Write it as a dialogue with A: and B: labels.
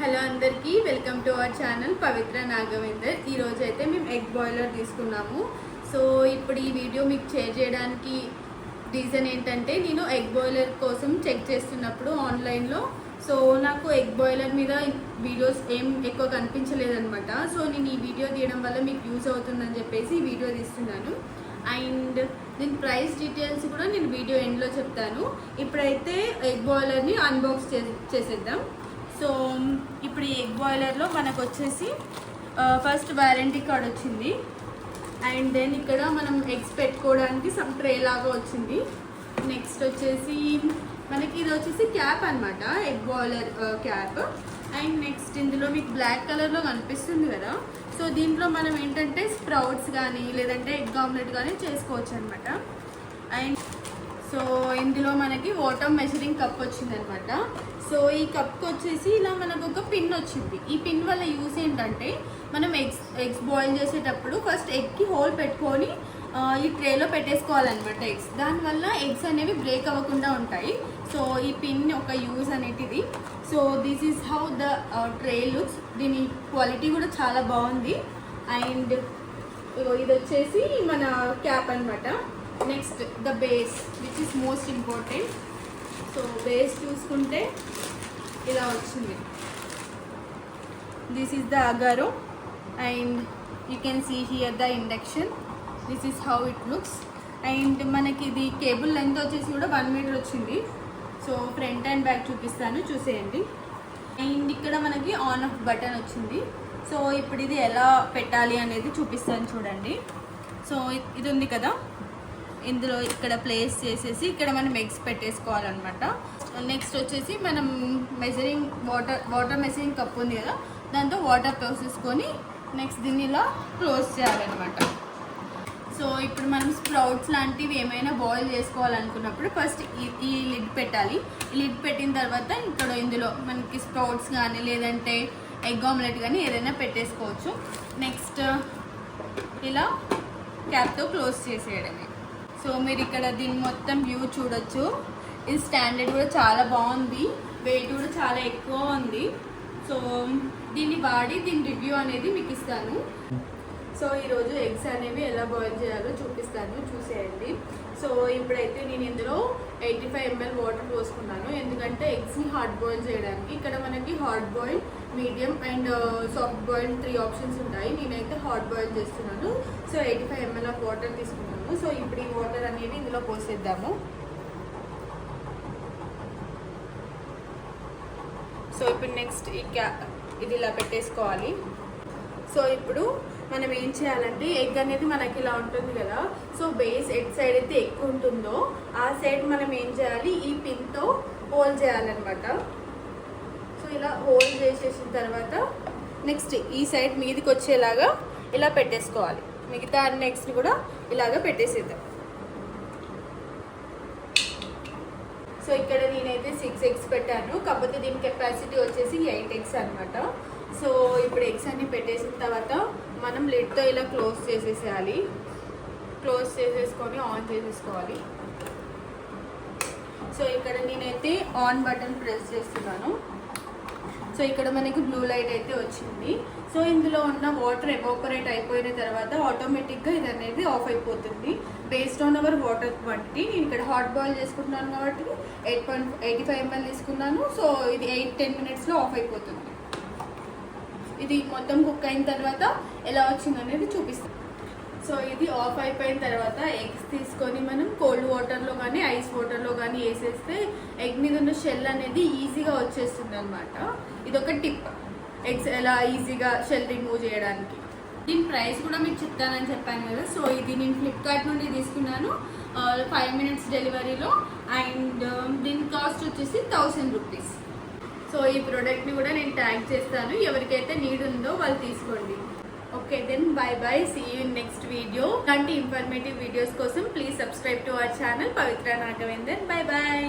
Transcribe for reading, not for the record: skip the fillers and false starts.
A: Hello అందరికీ welcome to our channel Pavitra నాగవేందర్. ఈరోజు అయితే మేము ఎగ్ బాయిలర్ తీసుకున్నాము. సో ఇప్పుడు ఈ వీడియో మీకు షేర్ చేయడానికి రీజన్ ఏంటంటే, నేను ఎగ్ బాయిలర్ కోసం చెక్ చేస్తున్నప్పుడు ఆన్లైన్లో నాకు ఎగ్ బాయిలర్ మీద వీడియోస్ ఏం ఎక్కువ కనిపించలేదన్నమాట. సో నేను ఈ వీడియో తీయడం వల్ల మీకు యూజ్ అవుతుందని చెప్పేసి ఈ వీడియో తీస్తున్నాను. అండ్ దీని ప్రైస్ డీటెయిల్స్ కూడా నేను వీడియో ఎండ్లో చెప్తాను. ఇప్పుడైతే ఎగ్ బాయిలర్ని అన్బాక్స్ చేసేద్దాం. సో ఇప్పుడు ఈ ఎగ్ బాయిలర్లో మనకు వచ్చేసి ఫస్ట్ వారంటీ కార్డ్ వచ్చింది. అండ్ దెన్ ఇక్కడ మనం ఎగ్స్ పెట్టుకోవడానికి సమ్ ట్రే లాగా వచ్చింది. నెక్స్ట్ వచ్చేసి మనకి ఇది వచ్చేసి క్యాప్ అనమాట, egg boiler cap. And next ఇందులో మీకు బ్లాక్ కలర్లో కనిపిస్తుంది కదా, సో దీంట్లో మనం ఏంటంటే స్ప్రౌట్స్ కానీ లేదంటే ఎగ్ ఆమ్లెట్ కానీ చేసుకోవచ్చు అనమాట. అండ్ సో ఇందులో మనకి వాటర్ మెజరింగ్ కప్ వచ్చింది అనమాట. సో ఈ కప్కి వచ్చేసి ఇలా మనకు ఒక పిన్ వచ్చింది. ఈ పిన్ వల్ల యూస్ ఏంటంటే, మనం ఎగ్స్ బాయిల్ చేసేటప్పుడు ఫస్ట్ ఎగ్కి హోల్ పెట్టుకొని ఈ ట్రేలో పెట్టేసుకోవాలన్నమాట ఎగ్స్. దానివల్ల ఎగ్స్ అనేవి బ్రేక్ అవ్వకుండా ఉంటాయి. సో ఈ పిన్ ఒక యూజ్ అనేటిది. So this is how the tray looks. దీని క్వాలిటీ కూడా చాలా బాగుంది. అండ్ ఇది వచ్చేసి మన క్యాప్ అనమాట. Next the base, which is most important. So base చూసుకుంటే ఇలా వచ్చింది. This is the Agaro and you can see here the induction. This is how it looks. And మనకి ఇది కేబుల్ లెంత్ వచ్చేసి కూడా 1 మీటర్ వచ్చింది. సో ఫ్రంట్ అండ్ బ్యాక్ చూపిస్తాను, చూసేయండి. అండ్ ఇక్కడ మనకి ఆన్ ఆఫ్ బటన్ వచ్చింది. సో ఇప్పుడు ఇది ఎలా పెట్టాలి అనేది చూపిస్తాను చూడండి. సో ఇది ఉంది కదా, ఇందులో ఇక్కడ ప్లేస్ చేసేసి ఇక్కడ మనం ఎగ్స్ పెట్టేసుకోవాలన్నమాట. నెక్స్ట్ వచ్చేసి మనం వాటర్ మెజరింగ్ కప్ ఉంది కదా, దాంతో వాటర్ పోసేసుకొని నెక్స్ట్ దీన్ని ఇలా క్లోజ్ చేయాలన్నమాట. సో ఇప్పుడు మనం స్ప్రౌట్స్ లాంటివి ఏమైనా బాయిల్ చేసుకోవాలనుకున్నప్పుడు ఫస్ట్ ఈ లిడ్ పెట్టాలి. ఈ లిడ్ పెట్టిన తర్వాత ఇందులో మనకి స్ప్రౌట్స్ కానీ లేదంటే ఎగ్ ఆమ్లెట్ కానీ ఏదైనా పెట్టేసుకోవచ్చు. నెక్స్ట్ ఇలా క్యాప్తో క్లోజ్ చేసేయడమే. సో మీరు ఇక్కడ దీన్ని మొత్తం వ్యూ చూడొచ్చు. ఇది స్టాండర్డ్ కూడా చాలా బాగుంది, వెయిట్ కూడా చాలా ఎక్కువ ఉంది. సో దీన్ని వాడి దీని రివ్యూ అనేది మీకు ఇస్తాను. సో ఈరోజు ఎగ్స్ అనేవి ఎలా బాయిల్ చేయాలో చూపిస్తాను, చూసేయండి. సో ఇప్పుడైతే నేను ఇందులో 85 ml వాటర్ పోసుకున్నాను, ఎందుకంటే ఎగ్స్ని హార్డ్ బాయిల్ చేయడానికి. ఇక్కడ మనకి hard boil, medium and soft boil 3 options ఉంటాయి. నేనైతే హార్డ్ బాయిల్ చేస్తున్నాను. సో 85 ml ఆఫ్ వాటర్ తీసుకున్నాను. సో ఇప్పుడు ఈ వాటర్ అనేది ఇందులో పోసేద్దాము. సో ఇప్పుడు నెక్స్ట్ ఇది ఇలా పెట్టేసుకోవాలి. సో ఇప్పుడు మనం ఏం చేయాలంటే, ఎగ్ అనేది మనకి ఇలా ఉంటుంది కదా, సో బేస్ ఎగ్ సైడ్ అయితే ఎక్కువ ఉంటుందో ఆ సైడ్ మనం ఏం చేయాలి, ఈ పిన్తో హోల్ చేయాలన్నమాట. సో ఇలా హోల్ చేసేసిన తర్వాత నెక్స్ట్ ఈ సైడ్ మీదకి వచ్చేలాగా ఇలా పెట్టేసుకోవాలి. మిగతా నెక్స్ట్ కూడా ఇలాగా పెట్టేసేద్దాం. సో ఇక్కడ నేనైతే 6 eggs పెట్టాను, కాకపోతే దీని కెపాసిటీ వచ్చేసి 8 eggs అనమాట. సో ఇప్పుడు ఎగ్స్ అన్ని పెట్టేసిన తర్వాత మనం లిడ్తో ఇలా క్లోజ్ చేసేసేయాలి. క్లోజ్ చేసేసుకొని ఆన్ చేసేసుకోవాలి. సో ఇక్కడ నేనైతే ఆన్ బటన్ ప్రెస్ చేస్తున్నాను. సో ఇక్కడ మనకి బ్లూ లైట్ అయితే వచ్చింది. సో ఇందులో ఉన్న వాటర్ ఎవాపరేట్ అయిపోయిన తర్వాత ఆటోమేటిక్గా ఇది అనేది ఆఫ్ అయిపోతుంది. Based on hour water quantity, నేను ఇక్కడ హాట్ బాయిల్ చేసుకుంటున్నాను కాబట్టి 85 ml తీసుకున్నాను. సో ఇది 8-10 minutesలో ఆఫ్ అయిపోతుంది. ఇది మొత్తం కుక్ అయిన తర్వాత ఎలా వచ్చింది అనేది చూపిస్తాను. సో ఇది ఆఫ్ అయిపోయిన తర్వాత ఎగ్స్ తీసుకొని మనం కోల్డ్ వాటర్లో కానీ ఐస్ వాటర్లో కానీ వేసేస్తే ఎగ్ మీద ఉన్న షెల్ అనేది ఈజీగా వచ్చేస్తుంది అనమాట. ఇది ఒక టిప్, ఎగ్స్ ఎలా ఈజీగా షెల్ రిమూవ్ చేయడానికి. దీని ప్రైస్ కూడా మీకు చెప్తానని చెప్పాను కదా. సో ఇది నేను ఫ్లిప్కార్ట్ నుండి తీసుకున్నాను, 5 minutes డెలివరీలో. అండ్ దీని కాస్ట్ వచ్చేసి 1000 rupees. సో ఈ ప్రోడక్ట్ని కూడా నేను ట్యాగ్ చేస్తాను, ఎవరికైతే నీడ్ ఉందో వాళ్ళు తీసుకోండి. Okay then bye see you in next video. ఇలాంటి ఇన్ఫర్మేటివ్ వీడియోస్ కోసం please subscribe to our channel Pavitra Nagavender. By.